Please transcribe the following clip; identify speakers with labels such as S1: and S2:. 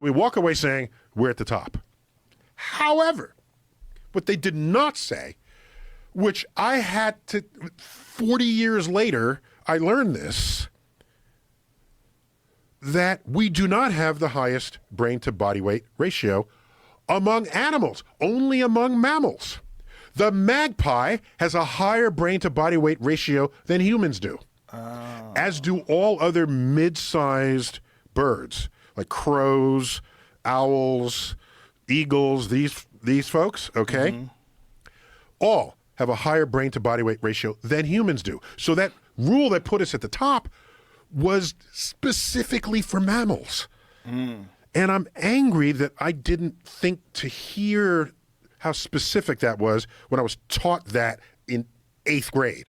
S1: We walk away saying we're at the top. However, what they did not say, which I had to, 40 years later, I learned this, that we do not have the highest brain to body weight ratio among animals, only among mammals. The magpie has a higher brain to body weight ratio than humans do, as do all other mid-sized birds, like crows, owls, eagles, these folks, okay? Mm-hmm. All have a higher brain to body weight ratio than humans do. So that rule that put us at the top was specifically for mammals. And I'm angry that I didn't think to hear how specific that was when I was taught that in 8th grade.